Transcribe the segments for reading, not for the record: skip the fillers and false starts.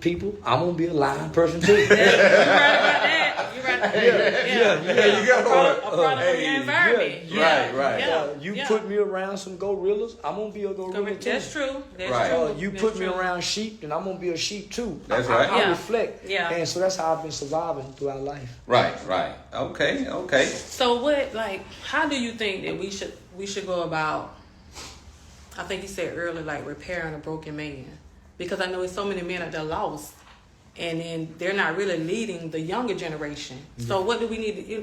people, I'm gonna be a lying person too. You're right about that. You're right. Yeah. There you go. A product of your environment. Right. You put me around some gorillas, I'm gonna be a gorilla too. That's true. That's true. You put me around sheep, then I'm gonna be a sheep too. That's right. I reflect. Yeah. And so that's how I've been surviving throughout life. Right. Okay. So how do you think that we should go about, I think you said earlier, like repairing a broken man? Because I know there's so many men that are lost, and then they're not really leading the younger generation. Mm-hmm. So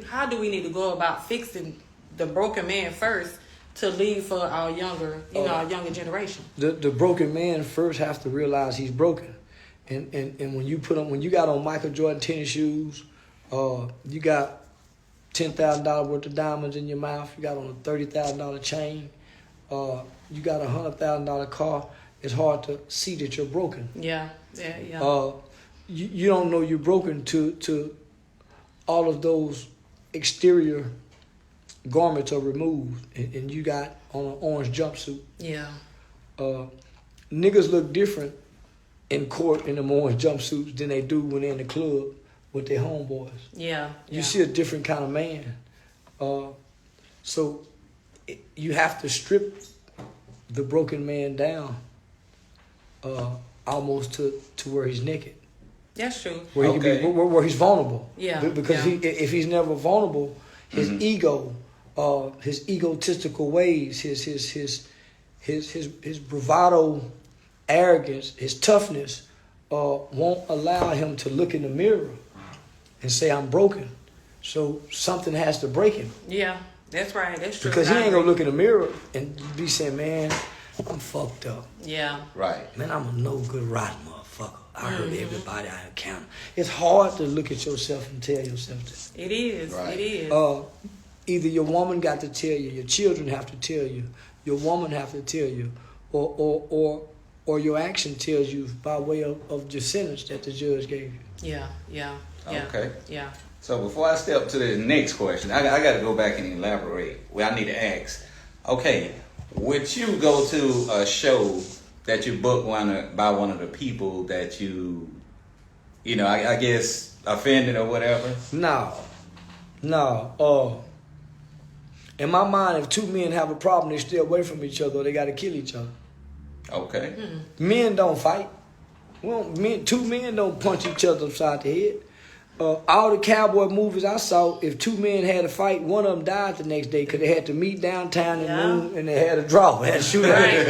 how do we need to go about fixing the broken man first to lead for our younger, our younger generation? The broken man first has to realize he's broken. And when you got on Michael Jordan tennis shoes, you got $10,000 worth of diamonds in your mouth, you got on a $30,000 chain, you got a $100,000 car, it's hard to see that you're broken. Yeah. You don't know you're broken to all of those exterior garments are removed, and you got on an orange jumpsuit. Yeah. Niggas look different in court in them orange jumpsuits than they do when they're in the club with their homeboys. Yeah. You see a different kind of man. So you have to strip the broken man down almost to where he's naked. That's true. Where he can be, where he's vulnerable. Yeah. Because if he's never vulnerable, his ego, his egotistical ways, his bravado, arrogance, his toughness, won't allow him to look in the mirror and say, I'm broken. So something has to break him. Yeah, that's right. That's true. Because he ain't gonna look in the mirror and be saying, man, I'm fucked up. Yeah. Right. Man, I'm a no good rotten motherfucker. I hurt everybody I encounter. It's hard to look at yourself and tell yourself that. It is. Right. It is. Either your woman got to tell you, your children have to tell you, your woman have to tell you, or your action tells you by way of the sentence that the judge gave you. Yeah. Okay. Yeah. So before I step to the next question, I got to go back and elaborate. Well, I need to ask. Okay, would you go to a show that you booked by one of the people that I guess offended or whatever? No. In my mind, if two men have a problem, they stay away from each other. They got to kill each other. Okay. Men don't fight. Two men don't punch each other upside the head. All the cowboy movies I saw, if two men had a fight, one of them died the next day because they had to meet downtown in noon and they had a draw. They had to shoot out. Right.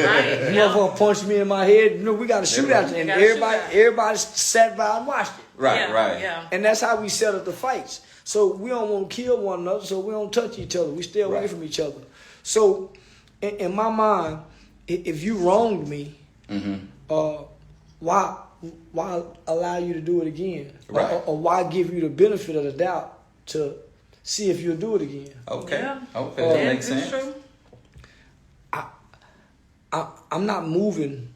Motherfucker punched me in my head. We got to shoot out. And everybody sat by and watched it. Right. Yeah. And that's how we settle the fights. So we don't want to kill one another, so we don't touch each other. We stay away from each other. So in my mind, if you wronged me, why allow you to do it again? Right. Or why give you the benefit of the doubt to see if you'll do it again? Okay. Yeah. Okay, that makes sense. True. I'm not moving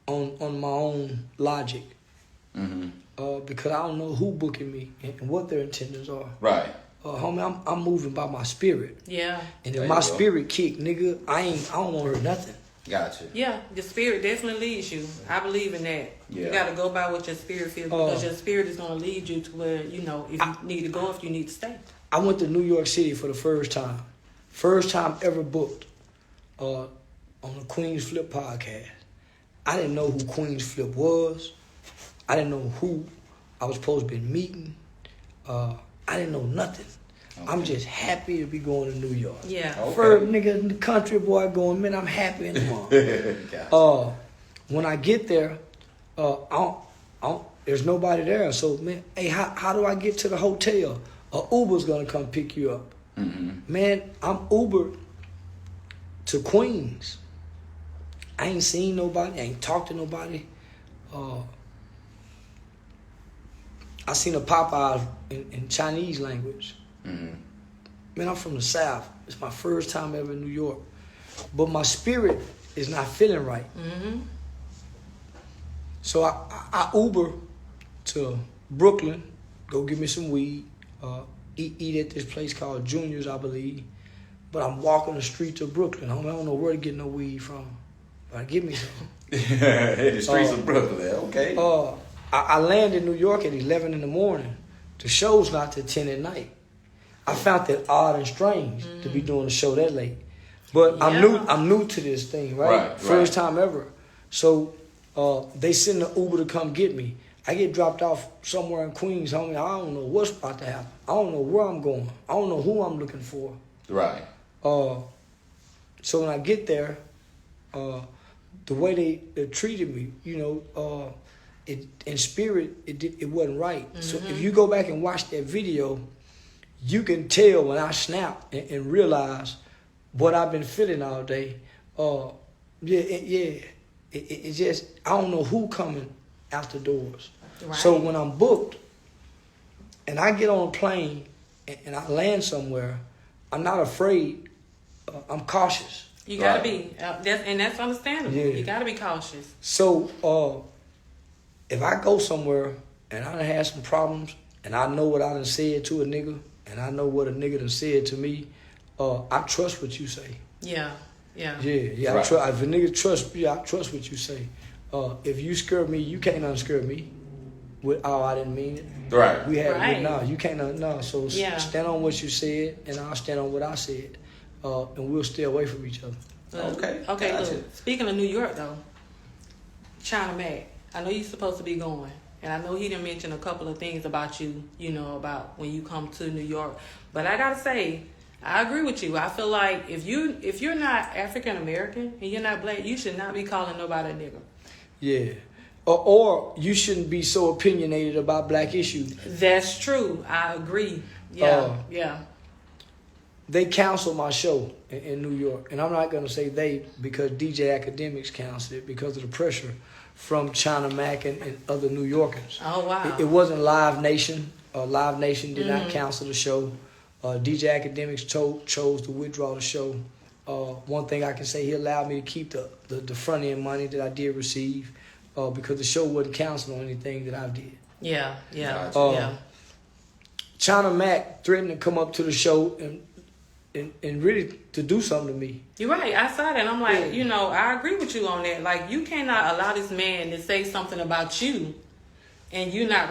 on my own logic. Because I don't know who booking me and what their intentions are. Right. Homie, I'm moving by my spirit. Yeah. And if my spirit kick, nigga, I don't want to hear nothing. Gotcha. Yeah, the spirit definitely leads you. I believe in that. Yeah. You got to go by what your spirit feels because your spirit is going to lead you to where, if you need to go, if you need to stay. I went to New York City for the first time. First time ever booked on the Queens Flip podcast. I didn't know who Queens Flip was. I didn't know who I was supposed to be meeting. I didn't know nothing. Okay. I'm just happy to be going to New York. Yeah. Okay. First nigga in the country boy going, man, I'm happy in the morning. Gotcha. When I get there, there's nobody there. So, man, hey, how do I get to the hotel? Uber's gonna come pick you up. Man, I'm Ubered to Queens. I ain't seen nobody. I ain't talked to nobody. I seen a Popeye in Chinese language. Man, I'm from the South. It's my first time ever in New York. But my spirit is not feeling right. So I Uber to Brooklyn, go get me some weed, eat at this place called Junior's, I believe. But I'm walking the streets of Brooklyn. I don't know where to get no weed from. But give me some. The streets of Brooklyn, okay. I land in New York at 11 in the morning. The show's not till 10 at night. I found that odd and strange to be doing a show that late. But I'm new to this thing, right? First time ever. So they send an Uber to come get me. I get dropped off somewhere in Queens, homie. I don't know what's about to happen. I don't know where I'm going. I don't know who I'm looking for. Right. So when I get there, the way they treated me, in spirit, it wasn't right. Mm-hmm. So if you go back and watch that video, you can tell when I snap and realize what I've been feeling all day. It just, I don't know who coming out the doors. Right. So when I'm booked and I get on a plane and I land somewhere, I'm not afraid. I'm cautious. You gotta be, that's understandable. Yeah. You gotta be cautious. So if I go somewhere and I done had some problems and I know what I done said to a nigga and I know what a nigga done said to me, I trust what you say. Yeah. Right. If a nigga trusts me, I trust what you say. If you scare me, you can't unscare me. I didn't mean it. Right. We had no, you can't So stand on what you said, and I'll stand on what I said, and we'll stay away from each other. Okay. Gotcha. Look, speaking of New York though, China Mac, I know you're supposed to be going, and I know he done mention a couple of things about you, about when you come to New York. But I gotta say, I agree with you. I feel like if you're not African American and you're not black, you should not be calling nobody a nigga. Yeah. Or you shouldn't be so opinionated about black issues. That's true. I agree. Yeah. They canceled my show in New York. And I'm not going to say they because DJ Academics canceled it because of the pressure from China Mac and other New Yorkers. Oh, wow. It wasn't Live Nation. Live Nation did not cancel the show. DJ Academics chose to withdraw the show. One thing I can say, he allowed me to keep the front end money that I did receive. Because the show wasn't canceled on anything that I did. Yeah. China Mac threatened to come up to the show and really to do something to me. You're right. I saw that. And I'm like, I agree with you on that. Like, you cannot allow this man to say something about you, and you not,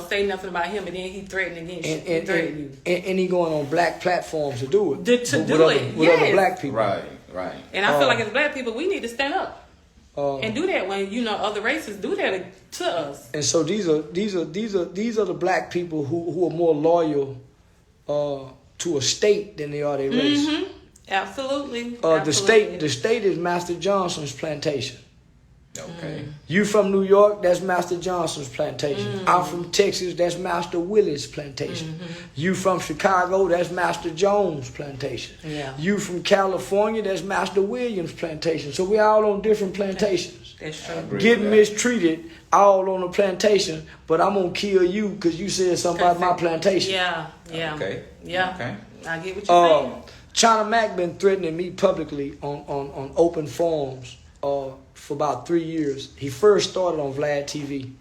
say nothing about him, and then he threatened against you. And he going on black platforms to do it. With other black people. Right. And I feel like as black people, we need to stand up. And do that when other races do that to us. And so these are the black people who are more loyal to a state than they are their race. Mm-hmm. Absolutely. The state is Master Johnson's plantation. Okay. You from New York, that's Master Johnson's plantation. I'm from Texas, that's Master Willie's plantation. You from Chicago, that's Master Jones' plantation. You from California, that's Master Williams' plantation. So we all on different plantations. That's true. Getting mistreated all on a plantation, but I'm gonna kill you because you said something about my plantation. Yeah. Okay. I get what you're saying. China Mac been threatening me publicly on open forums for about 3 years. He first started on Tea.V.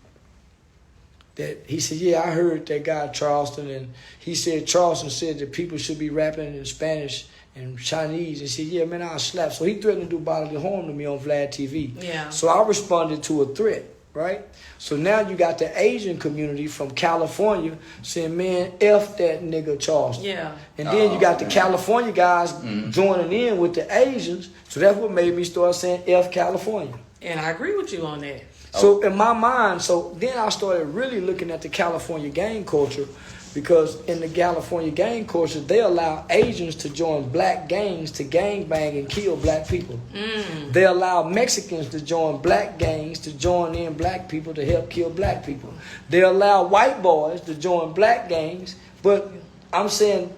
That he said, I heard that guy Charleston, and he said Charleston said that people should be rapping in Spanish and Chinese. And he said, man, I'll slap. So he threatened to do bodily harm to me on Tea.V. Yeah. So I responded to a threat, right? So now you got the Asian community from California saying, man, F that nigga Charleston. Yeah. And then you got the California guys joining in with the Asians. So that's what made me start saying F California. And I agree with you on that. So in my mind, then I started really looking at the California gang culture, because in the California gang culture, they allow Asians to join black gangs to gangbang and kill black people. They allow Mexicans to join black gangs to join in black people to help kill black people. They allow white boys to join black gangs, but I'm saying,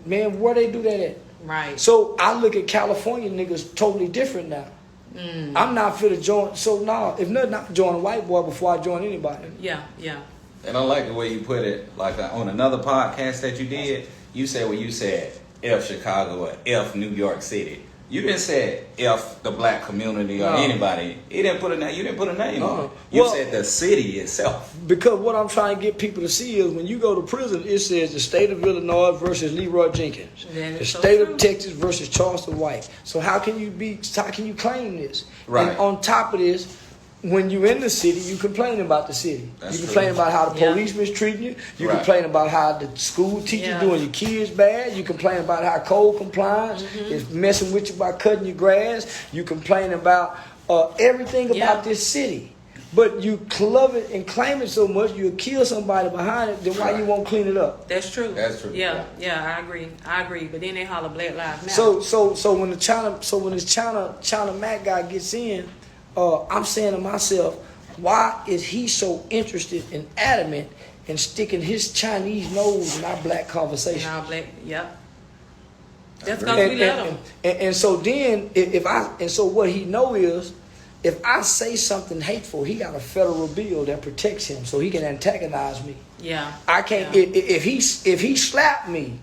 man, where they do that at? Right. So I look at California niggas totally different now. I'm not fit to join. So now, if not, not join a white boy before I join anybody. Yeah. And I like the way you put it. Like on another podcast that you did, you said F Chicago or F New York City. You didn't say F the black community or anybody. You didn't put a name on it. You said the city itself. Because what I'm trying to get people to see is when you go to prison, it says the state of Illinois versus Leroy Jenkins, the state of Texas versus Charleston White. So how can you claim this? Right. And on top of this, when you in the city, you complain about the city. That's you complain true. about how the Yeah. police mistreating you. You Right. complain about how the school teachers Yeah. doing your kids bad. You complain about how code compliance is messing with you by cutting your grass. You complain about everything Yeah. about this city. But you love it and claim it so much, you'll kill somebody behind it. Then why you won't clean it up? That's true. That's true. Yeah, I agree. But then they holler Black Lives Matter. So when this China Mac guy gets in, I'm saying to myself, why is he so interested and adamant in sticking his Chinese nose in our black conversation? And our black, yep. That's Agree. because we let them. And so then so what he know is, if I say something hateful, he got a federal bill that protects him, so he can antagonize me. Yeah. I can't. Yeah. If he slapped me,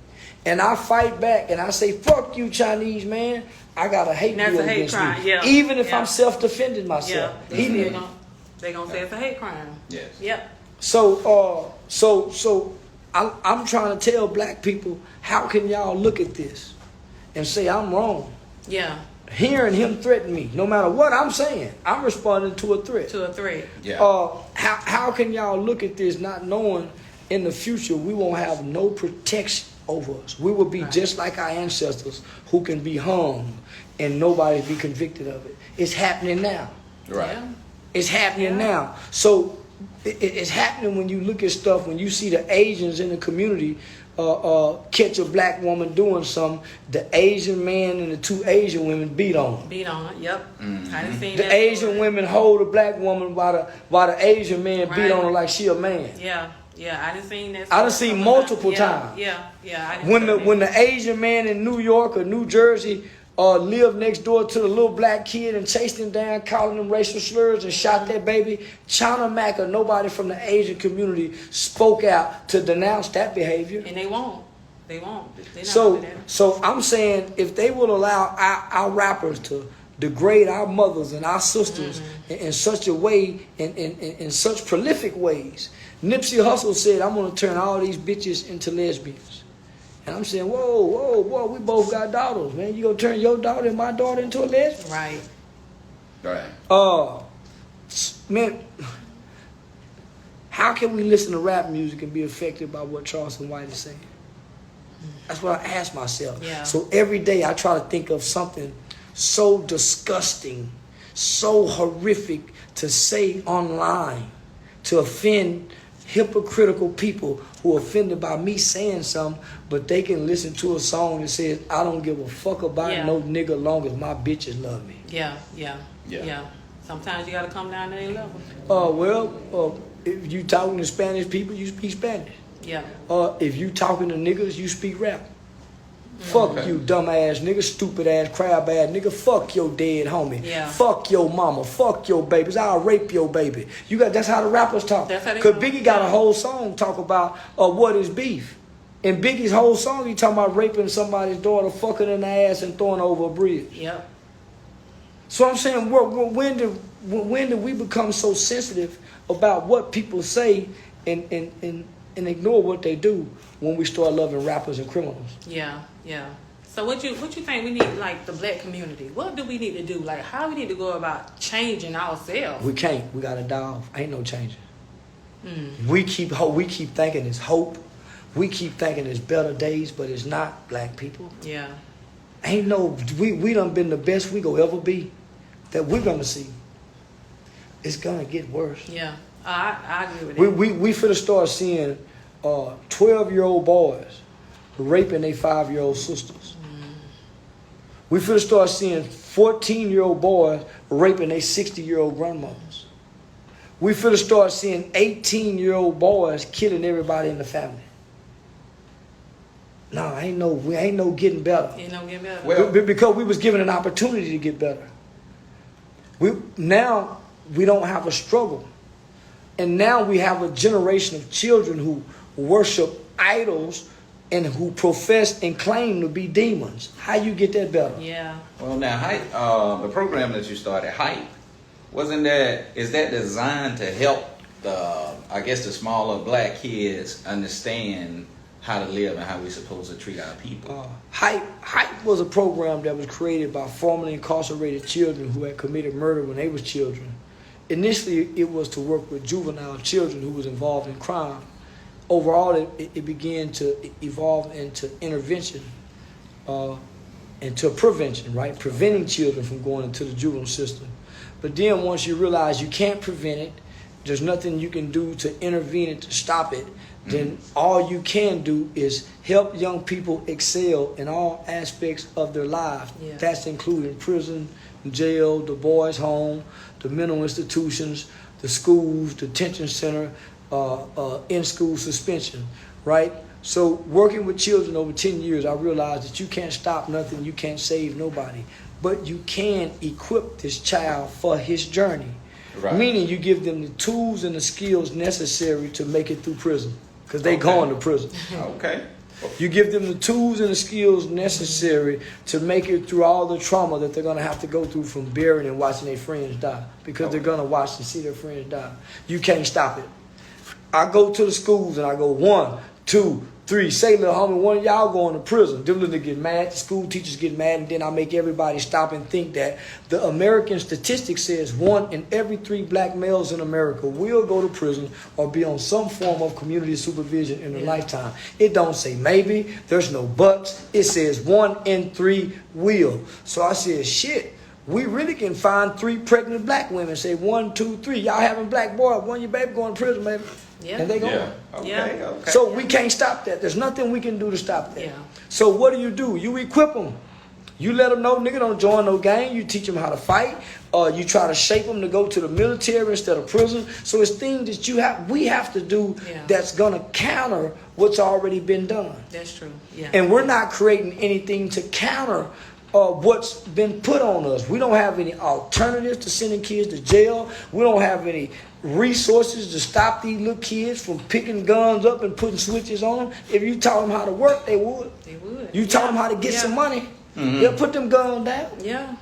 and I fight back and I say "fuck you, Chinese man," I got a hate That's bill a hate against crime, me. yeah. Even if Yeah. I'm self-defending myself. Yeah. He- They gonna say it's a hate crime. Yes. Yep. So I'm trying to tell black people, how can y'all look at this and say I'm wrong? Yeah. Hearing him threaten me, no matter what I'm saying, I'm responding to a threat. To a threat. Yeah. How can y'all look at this not knowing in the future we won't have no protection over us? We will be Right. just like our ancestors who can be hung and nobody be convicted of it. It's happening now. Right. Yeah. It's happening Yeah. now. So it's happening when you look at stuff, when you see the Asians in the community catch a black woman doing something, the Asian man and the two Asian women beat on her. Beat on it. Yep. I done seen The that Asian story. women hold a black woman while the Asian man beat Right. on her like she a man. Yeah. I done seen that. I done story seen couple multiple Yeah. times. Yeah. I done When the Asian man in New York or New Jersey lived next door to the little black kid and chased him down, calling him racial slurs and shot that baby, China Mac or nobody from the Asian community spoke out to denounce that behavior. And they won't. They won't. They not So, gonna do that. so I'm saying if they will allow our rappers to degrade our mothers and our sisters in such a way, in such prolific ways, Nipsey Hussle said, "I'm gonna turn all these bitches into lesbians." And I'm saying, whoa, we both got daughters, man. You gonna turn your daughter and my daughter into a lesbian? Right. Right. Man, how can we listen to rap music and be affected by what Charleston White is saying? That's what I ask myself. Yeah. So every day I try to think of something so disgusting, so horrific to say online, to offend hypocritical people who are offended by me saying something, but they can listen to a song that says, "I don't give a fuck about Yeah. no nigga long as my bitches love me." Yeah. Sometimes you gotta come down to their level. If you talking to Spanish people, you speak Spanish. Yeah. If you talking to niggas, you speak rap. Fuck Okay. you, dumb ass nigga, stupid ass, crab ass nigga. Fuck your dead homie. Yeah. Fuck your mama. Fuck your babies. I'll rape your baby. That's how the rappers talk. That's how they Cause talk. Biggie got a Yeah. whole song talk about what is beef. In Biggie's whole song, he talking about raping somebody's daughter, fucking in the ass, and throwing her over a bridge. Yep. So I'm saying, when do we become so sensitive about what people say and ignore what they do when we start loving rappers and criminals? Yeah. So what you think we need, like the black community? What do we need to do? Like how we need to go about changing ourselves? We can't. We gotta die off. Ain't no changing. We keep thinking it's hope. We keep thinking it's better days, but it's not, black people. Yeah. Ain't no. We done been the best we gonna ever be. That we're gonna see. It's gonna get worse. Yeah. I agree with that. We finna start seeing 12-year-old boys raping their 5-year-old sisters. We finna start seeing 14-year-old boys raping their 60-year-old grandmothers. We finna start seeing 18-year-old boys killing everybody in the family. No, ain't no getting better. You know, get better. Well- Because we was given an opportunity to get better. Now we don't have a struggle. And now we have a generation of children who worship idols and who profess and claim to be demons. How you get that better? Yeah. Well, now, Hype, the program that you started, Hype, is that designed to help the smaller black kids understand how to live and how we're supposed to treat our people? Hype was a program that was created by formerly incarcerated children who had committed murder when they was children. initially it was to work with juvenile children who was involved in crime. Overall, it began to evolve into intervention and to prevention, right? Preventing children from going into the juvenile system. But then once you realize you can't prevent it, there's nothing you can do to intervene and to stop it, then all you can do is help young people excel in all aspects of their lives. Yeah. That's including prison, jail, the boys' home, the mental institutions, the schools, detention center, in-school suspension, right? So working with children over 10 years, I realized that you can't stop nothing, you can't save nobody, but you can equip this child for his journey. Right. Meaning you give them the tools and the skills necessary to make it through prison, because they going to prison. Okay. You give them the tools and the skills necessary to make it through all the trauma that they're going to have to go through from burying and watching their friends die, because they're going to watch and see their friends die. You can't stop it. I go to the schools and I go 1, 2, 3. Say, little homie, one of y'all going to prison. Them little get mad. The school teachers get mad, and then I make everybody stop and think that the American statistic says 1 in every 3 black males in America will go to prison or be on some form of community supervision in their lifetime. It don't say maybe. There's no buts. It says 1 in 3 will. So I said, shit. We really can find 3 pregnant black women. Say 1, 2, 3. Y'all having black boy. One of your baby going to prison, baby. Yeah. And they go. Yeah. Okay. So we can't stop that. There's nothing we can do to stop that. Yeah. So what do? You equip them. You let them know, nigga, don't join no gang. You teach them how to fight. You try to shape them to go to the military instead of prison. So it's things that we have to do that's gonna counter what's already been done. That's true. Yeah. And we're not creating anything to counter what's been put on us. We don't have any alternatives to sending kids to jail. We don't have any resources to stop these little kids from picking guns up and putting switches on them. If you taught them how to work, they would. They would. You taught them how to get some money, they'll put them guns down. Yeah.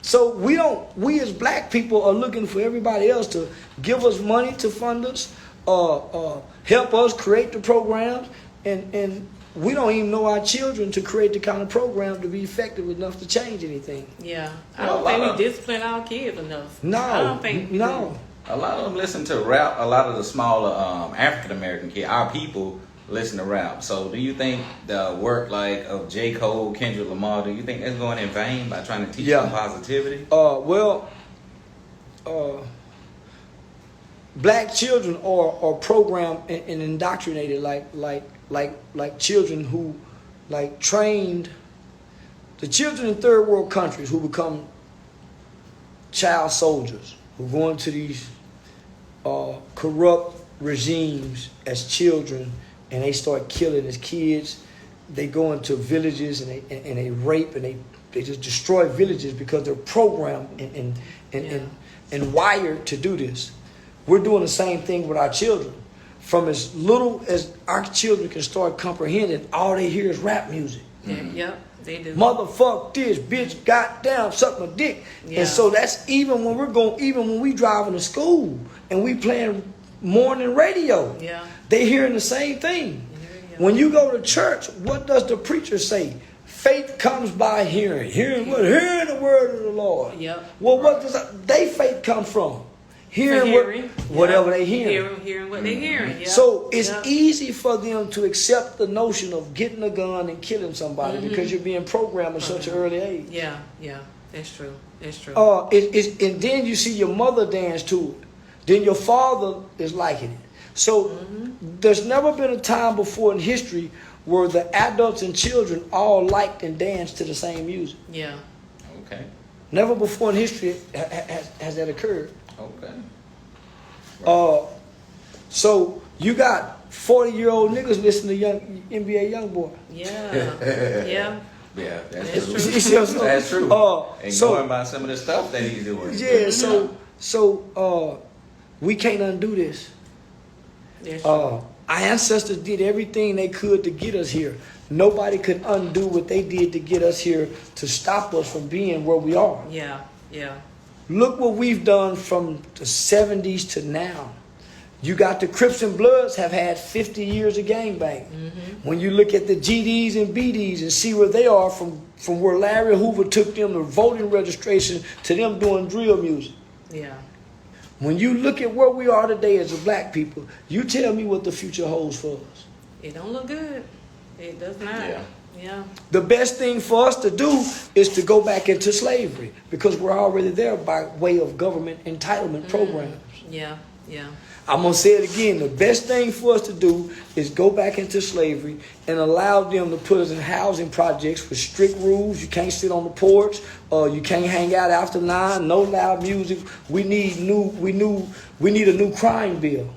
So we as black people are looking for everybody else to give us money to fund us, help us create the programs, and we don't even know our children to create the kind of program to be effective enough to change anything. Yeah. I don't think we discipline our kids enough. No. I don't think no. A lot of them listen to rap. A lot of the smaller African American kids, our people, listen to rap. So do you think the work like of J. Cole, Kendrick Lamar, do you think that's going in vain by trying to teach them positivity? Black children are programmed and indoctrinated like children who trained. The children in third world countries who become child soldiers, who go into these corrupt regimes as children, and they start killing as kids. They go into villages and they rape and they just destroy villages because they're programmed and wired to do this. We're doing the same thing with our children. From as little as our children can start comprehending, all they hear is rap music. Yep, they do. Motherfuck this, bitch, goddamn, suck my dick. Yeah. And so that's even when we driving to school and we playing morning radio. Yeah. They hearing the same thing. When you go to church, what does the preacher say? Faith comes by hearing. Hearing what? Hearing the word of the Lord. Yep. Well, what does they faith come from? Hearing whatever they hear. Hearing what they hearing. Yep. So it's easy for them to accept the notion of getting a gun and killing somebody because you're being programmed at such an early age. Yeah, that's true. That's true. And then you see your mother dance to it. Then your father is liking it. So there's never been a time before in history where the adults and children all liked and danced to the same music. Yeah. Okay. Never before in history has that occurred. Okay. So you got 40-year-old niggas listening to NBA Youngboy. Yeah. Yeah, that's true. That's true. And going by some of the stuff that he's doing. Yeah, so we can't undo this. Our ancestors did everything they could to get us here. Nobody could undo what they did to get us here to stop us from being where we are. Yeah. Look what we've done from the 70s to now. You got the Crips and Bloods have had 50 years of gangbang. When you look at the GDs and BDs and see where they are from where Larry Hoover took them to voting registration to them doing drill music. Yeah. When you look at where we are today as a black people, you tell me what the future holds for us. It don't look good. It does not. Yeah. The best thing for us to do is to go back into slavery because we're already there by way of government entitlement programs. Yeah. I'm going to say it again. The best thing for us to do is go back into slavery and allow them to put us in housing projects with strict rules. You can't sit on the porch. You can't hang out after 9. No loud music. We need a new crime bill.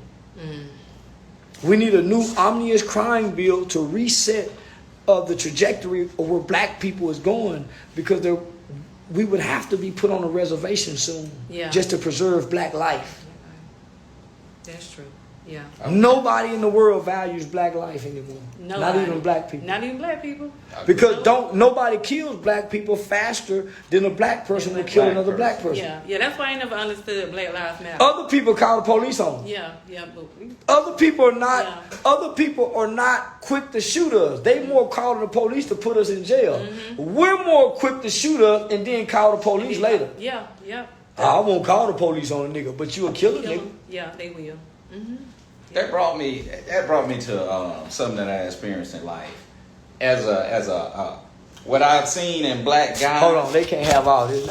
We need a new omnibus crime bill to reset the trajectory of where black people is going, because we would have to be put on a reservation soon just to preserve black life. That's true. Yeah. Nobody in the world values black life anymore. Nobody. Not even black people. Not even black people. Because nobody kills black people faster than a black person will kill another black person. Yeah. That's why I never understood Black Lives Matter. Other people call the police on them. Yeah. But Other people are not. Yeah. Other people are not quick to shoot us. They more calling the police to put us in jail. We're more quick to shoot us and then call the police later. Yeah. I won't call the police on a nigga, but you'll kill a nigga. Yeah, they will. That brought me to something that I experienced in life as a what I've seen in black guys. Hold on, they can't have all this.